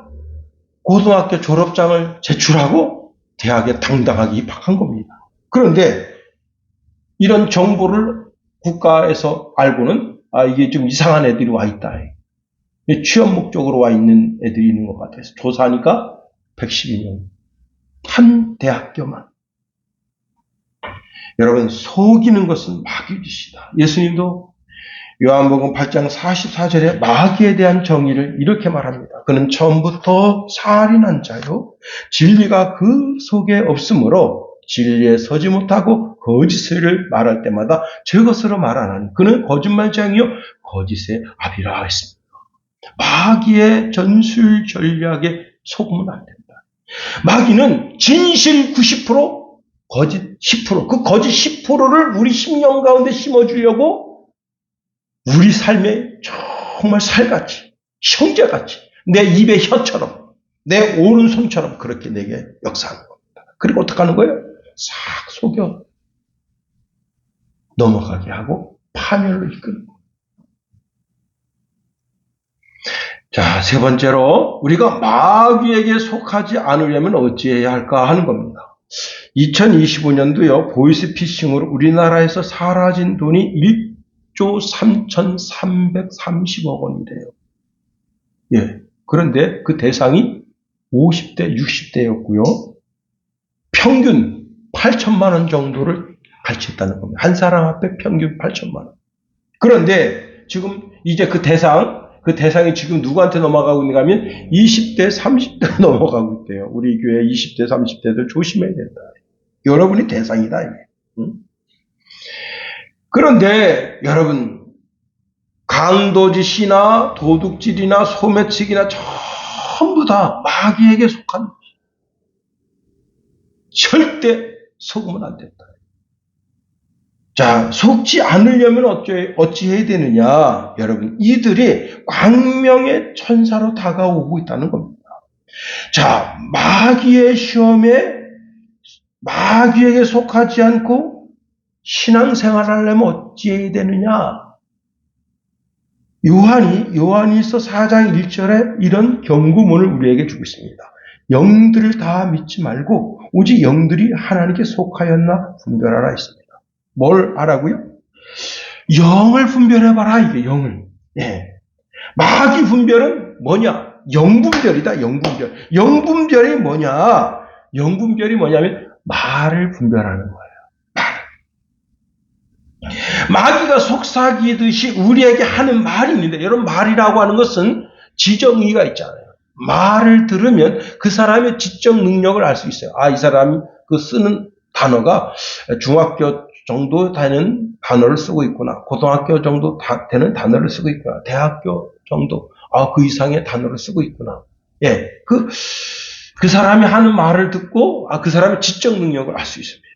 고등학교 졸업장을 제출하고 대학에 당당하게 입학한 겁니다. 그런데 이런 정보를 국가에서 알고는 이게 좀 이상한 애들이 와 있다. 취업 목적으로 와 있는 애들이 있는 것 같아서 조사하니까 112명. 한 대학교만. 여러분, 속이는 것은 마귀이시다. 예수님도 요한복음 8장 44절에 마귀에 대한 정의를 이렇게 말합니다. 그는 처음부터 살인한 자요, 진리가 그 속에 없으므로 진리에 서지 못하고 거짓을 말할 때마다 저것으로 말하나니 그는 거짓말장이요 거짓의 아비라 했습니다. 마귀의 전술 전략에 속으면 안 된다. 마귀는 진실 90%, 거짓 10%, 그 거짓 10%를 우리 심령 가운데 심어주려고 우리 삶에 정말 살같이, 형제같이, 내 입의 혀처럼, 내 오른손처럼 그렇게 내게 역사하는 겁니다. 그리고 어떻게 하는 거예요? 싹 속여 넘어가게 하고 파멸로 이끄는 거예요. 자, 세 번째로 우리가 마귀에게 속하지 않으려면 어찌해야 할까 하는 겁니다. 2025년도요, 보이스피싱으로 우리나라에서 사라진 돈이 1조 3,330억 원이래요. 예. 그런데 그 대상이 50대, 60대였고요. 평균 8천만 원 정도를 갈취했다는 겁니다. 한 사람 앞에 평균 8천만 원. 그런데 지금 이제 그 대상이 지금 누구한테 넘어가고 있는가 하면 20대, 30대로 넘어가고 있대요. 우리 교회 20대, 30대들 조심해야 된다. 여러분이 대상이다. 응? 그런데 여러분, 강도짓이나 도둑질이나 소매치기나 전부 다 마귀에게 속한 것이 절대 속으면 안 된다. 자, 속지 않으려면 어찌해야 되느냐? 여러분, 이들이 광명의 천사로 다가오고 있다는 겁니다. 자, 마귀의 시험에 마귀에게 속하지 않고 신앙생활을 하려면 어찌해야 되느냐? 요한일서 4장 1절에 이런 경고문을 우리에게 주고 있습니다. 영들을 다 믿지 말고 오직 영들이 하나님께 속하였나 분별하라 했습니다. 뭘 하라고요? 영을 분별해봐라, 이게 영을. 예. 마귀 분별은 뭐냐? 영분별이다, 영분별. 영분별이 뭐냐? 영분별이 뭐냐면 말을 분별하는 거예요. 마귀가 속삭이듯이 우리에게 하는 말이 있는데, 여러분, 말이라고 하는 것은 지정의가 있잖아요. 말을 들으면 그 사람의 지적 능력을 알 수 있어요. 이 사람이 그 쓰는 단어가 중학교 정도 되는 단어를 쓰고 있구나. 고등학교 정도 되는 단어를 쓰고 있구나. 대학교 정도, 그 이상의 단어를 쓰고 있구나. 예, 그 사람이 하는 말을 듣고 그 사람의 지적 능력을 알 수 있습니다.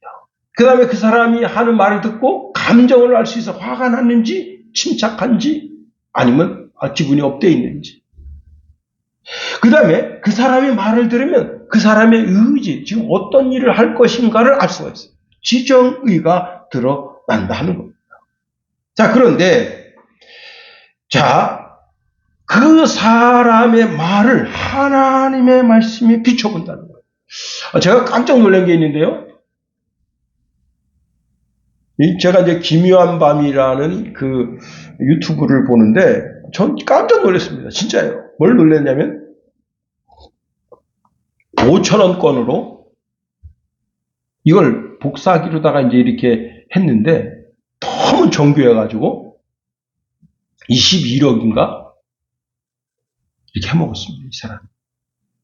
그 다음에 그 사람이 하는 말을 듣고 감정을 알 수 있어. 화가 났는지 침착한지 아니면 기분이 업돼 있는지. 그 다음에 그 사람의 말을 들으면 그 사람의 의지, 지금 어떤 일을 할 것인가를 알 수가 있어요. 지정의가 드러난다 하는 겁니다. 자, 그런데 그 사람의 말을 하나님의 말씀에 비춰본다는 거예요. 제가 깜짝 놀란 게 있는데요. 제가 이제 기묘한 밤이라는 그 유튜브를 보는데 전 깜짝 놀랐습니다. 진짜예요. 뭘 놀랐냐면 5,000원권으로 이걸 복사기로다가 이제 이렇게 했는데 너무 정교해가지고 21억인가 이렇게 해먹었습니다. 이 사람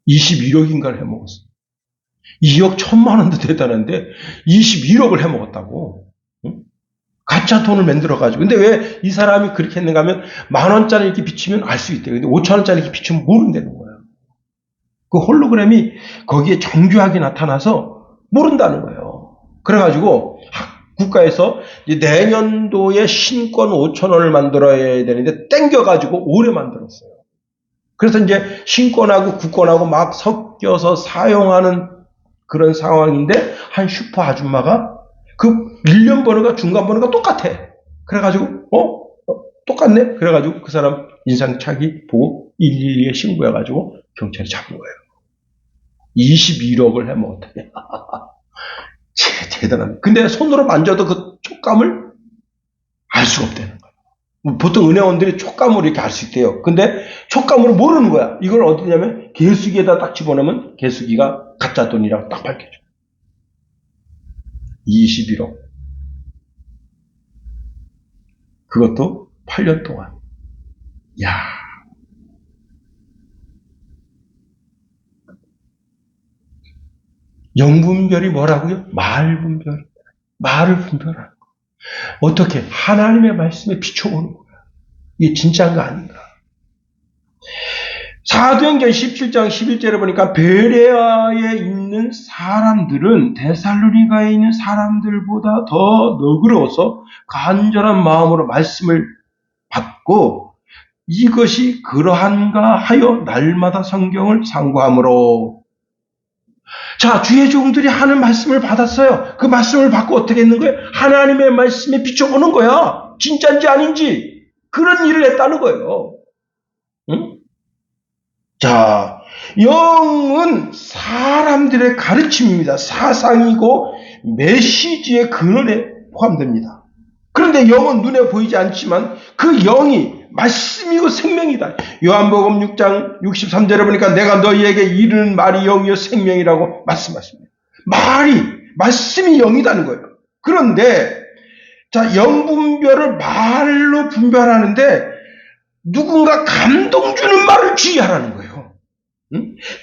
21억인가를 해먹었어요. 2억 1,000만 원도 대단한데 21억을 해먹었다고. 가짜 돈을 만들어가지고. 근데 왜 이 사람이 그렇게 했는가 하면 10,000원짜리 이렇게 비치면 알 수 있대요. 근데 5,000원짜리 이렇게 비치면 모른다는 거예요. 그 홀로그램이 거기에 정교하게 나타나서 모른다는 거예요. 그래가지고 국가에서 내년도에 신권 5,000원을 만들어야 되는데 땡겨가지고 올해 만들었어요. 그래서 이제 신권하고 국권하고 막 섞여서 사용하는 그런 상황인데 한 슈퍼 아줌마가 그 일련 번호가 중간 번호가 똑같아. 그래가지고 똑같네. 그래가지고 그 사람 인상착의 보고 112에 신고해가지고 경찰이 잡은 거예요. 21억을 해먹었다. 대단합니다. 근데 손으로 만져도 그 촉감을 알 수가 없다는 거예요. 보통 은행원들이 촉감으로 이렇게 알 수 있대요. 근데 촉감으로 모르는 거야. 이걸 어디냐면 개수기에다 딱 집어넣으면 개수기가 가짜 돈이라고 딱 밝혀줘. 21억. 그것도 8년 동안. 야. 영분별이 뭐라고요? 말분별. 말을 분별하는 거. 어떻게? 하나님의 말씀에 비춰보는 거야. 이게 진짜인가 아닌가? 사도행전 17장 11절에 보니까 베레아에 있는 사람들은 데살로니가에 있는 사람들보다 더 너그러워서 간절한 마음으로 말씀을 받고 이것이 그러한가 하여 날마다 성경을 상고하므로. 자, 주의 종들이 하는 말씀을 받았어요. 그 말씀을 받고 어떻게 했는 거예요? 하나님의 말씀에 비춰보는 거야. 진짜인지 아닌지. 그런 일을 했다는 거예요. 응? 자, 영은 사람들의 가르침입니다. 사상이고 메시지의 근원에 포함됩니다. 그런데 영은 눈에 보이지 않지만 그 영이 말씀이고 생명이다. 요한복음 6장 63절에 보니까 내가 너희에게 이르는 말이 영이요 생명이라고 말씀하십니다. 말씀이 영이라는 거예요. 그런데 영분별을 말로 분별하는데 누군가 감동 주는 말을 주의하라는 거예요.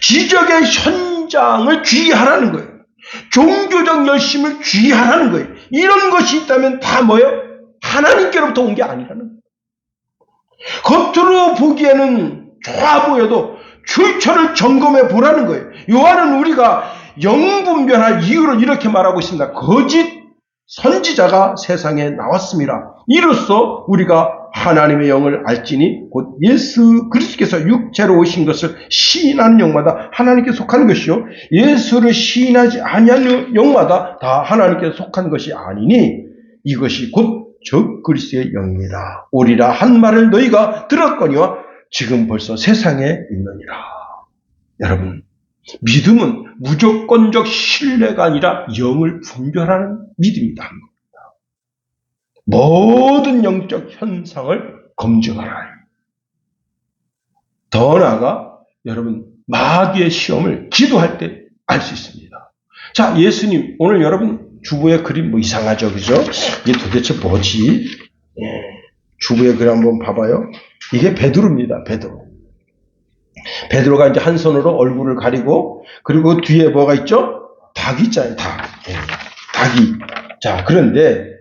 기적의 현장을 주의하라는 거예요. 종교적 열심을 주의하라는 거예요. 이런 것이 있다면 다 뭐예요? 하나님께로부터 온 게 아니라는 거예요. 겉으로 보기에는 좋아 보여도 출처를 점검해 보라는 거예요. 요한은 우리가 영분별할 이유를 이렇게 말하고 있습니다. 거짓 선지자가 세상에 나왔습니다. 이로써 우리가 하나님의 영을 알지니 곧 예수 그리스도께서 육체로 오신 것을 시인하는 영마다 하나님께 속하는 것이요 예수를 시인하지 아니하는 영마다 다 하나님께 속한 것이 아니니 이것이 곧 적그리스도의 영이니라. 오리라 한 말을 너희가 들었거니와 지금 벌써 세상에 있느니라. 여러분, 믿음은 무조건적 신뢰가 아니라 영을 분별하는 믿음이다. 모든 영적 현상을 검증하라. 더 나아가 여러분 마귀의 시험을 기도할 때 알 수 있습니다. 자, 예수님 오늘 여러분 주부의 그림 뭐 이상하죠, 그죠? 이게 도대체 뭐지? 주부의 그림 한번 봐봐요. 이게 베드로입니다. 베드로가 이제 한 손으로 얼굴을 가리고 그리고 뒤에 뭐가 있죠? 닭이 있잖아요. 닭이. 자, 그런데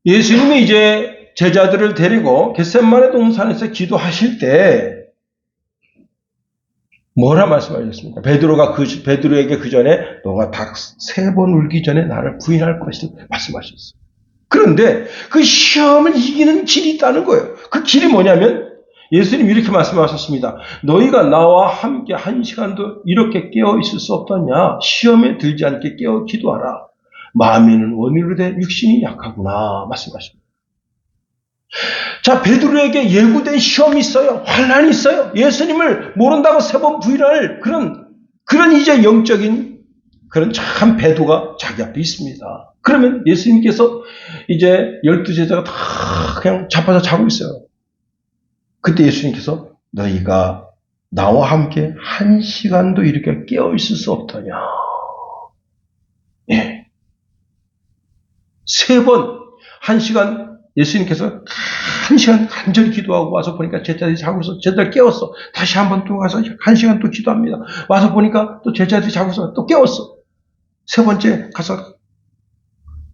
예수님이 이제 제자들을 데리고 겟세마네 동산에서 기도하실 때 뭐라 말씀하셨습니까? 베드로에게 그 전에 너가 닭 3번 울기 전에 나를 부인할 것이다 말씀하셨어요. 그런데 그 시험을 이기는 길이 있다는 거예요. 그 길이 뭐냐면 예수님이 이렇게 말씀하셨습니다. 너희가 나와 함께 1시간도 이렇게 깨어 있을 수 없더냐? 시험에 들지 않게 깨어 기도하라. 마음에는 원의로 돼 육신이 약하구나 말씀하십니다. 자, 베드로에게 예고된 시험이 있어요. 환난이 있어요. 예수님을 모른다고 3번 부인할 그런 이제 영적인 그런 참 배도가 자기 앞에 있습니다. 그러면 예수님께서 이제 12제자가 다 그냥 자빠져 자고 있어요. 그때 예수님께서 너희가 나와 함께 1시간도 이렇게 깨어 있을 수 없더냐. 예. 3번 1시간 예수님께서 1시간 간절히 기도하고 와서 보니까 제자들이 자고 있어. 제자들 깨웠어. 다시 한번 또 가서 1시간 또 기도합니다. 와서 보니까 또 제자들이 자고 있어. 또 깨웠어. 3번째 가서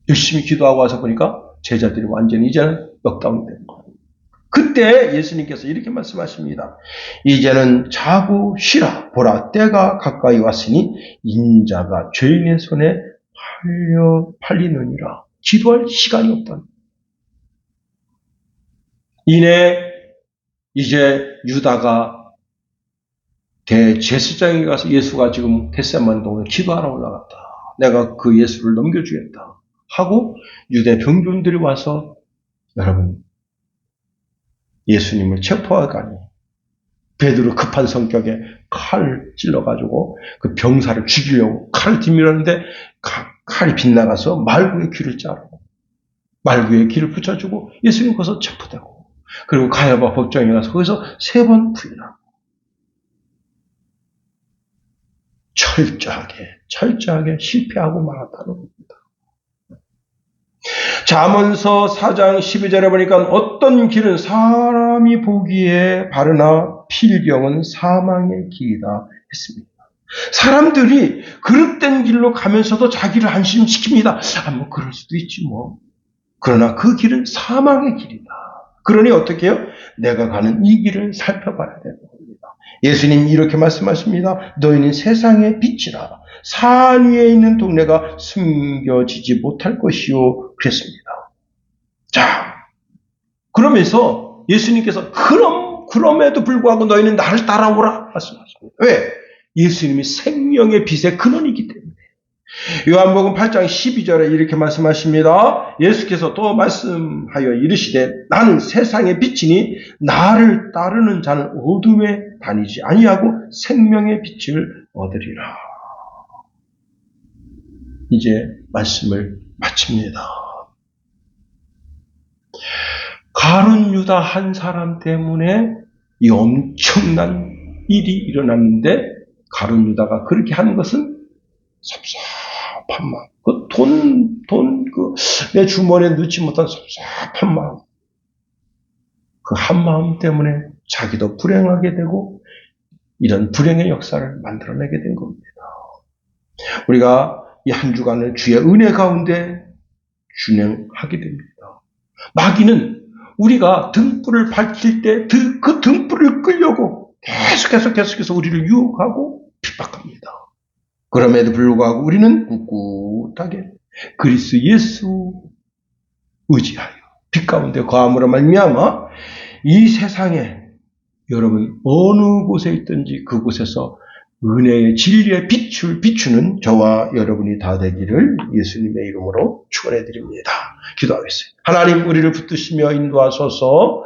열심히 기도하고 와서 보니까 제자들이 완전히 이제는 넉다운이 된 거예요. 그때 예수님께서 이렇게 말씀하십니다. 이제는 자고 쉬라. 보라, 때가 가까이 왔으니 인자가 죄인의 손에 팔리느니라. 기도할 시간이 없다. 이내 이제 유다가 대제사장에 가서 예수가 지금 겟세마네 동에 기도하러 올라갔다. 내가 그 예수를 넘겨주겠다. 하고 유대 병졸들이 와서 여러분 예수님을 체포하가니 베드로 급한 성격에 칼을 찔러가지고 그 병사를 죽이려고 칼을 뒤밀었는데 칼이 빗나가서 말구의 귀를 자르고 말구의 귀를 붙여주고 예수님 거기서 체포되고 그리고 가야바 법정에 가서 거기서 3번 부인하고 철저하게 실패하고 말았다는 겁니다. 잠언서 4장 12절에 보니까 어떤 길은 사람이 보기에 바르나 필경은 사망의 길이다 했습니다. 사람들이 그릇된 길로 가면서도 자기를 안심시킵니다. 뭐 그럴 수도 있지 뭐. 그러나 그 길은 사망의 길이다. 그러니 어떻게 해요? 내가 가는 이 길을 살펴봐야 되는 겁니다. 예수님 이렇게 말씀하십니다. 너희는 세상의 빛이라. 산 위에 있는 동네가 숨겨지지 못할 것이요. 그랬습니다. 자, 그러면서 예수님께서 그럼에도 불구하고 너희는 나를 따라오라 말씀하십니다. 왜? 예수님이 생명의 빛의 근원이기 때문에. 요한복음 8장 12절에 이렇게 말씀하십니다. 예수께서 또 말씀하여 이르시되 나는 세상의 빛이니 나를 따르는 자는 어둠에 다니지 아니하고 생명의 빛을 얻으리라. 이제 말씀을 마칩니다. 가룟 유다 한 사람 때문에 이 엄청난 일이 일어났는데 가룟 유다가 그렇게 하는 것은 섭섭한 마음, 내 주머니에 넣지 못한 섭섭한 마음, 그 한 마음 때문에 자기도 불행하게 되고 이런 불행의 역사를 만들어내게 된 겁니다. 우리가 이 한 주간을 주의 은혜 가운데 준행하게 됩니다. 마귀는 우리가 등불을 밝힐 때 그 등불을 끌려고 계속해서 우리를 유혹하고 핍박합니다. 그럼에도 불구하고 우리는 꿋꿋하게 그리스도 예수 의지하여 빛 가운데 거함으로 말미암아 이 세상에 여러분 어느 곳에 있든지 그곳에서 은혜의 진리의 빛을 비추는 저와 여러분이 다 되기를 예수님의 이름으로 축원해 드립니다. 기도하겠습니다. 하나님 우리를 붙드시며 인도하소서.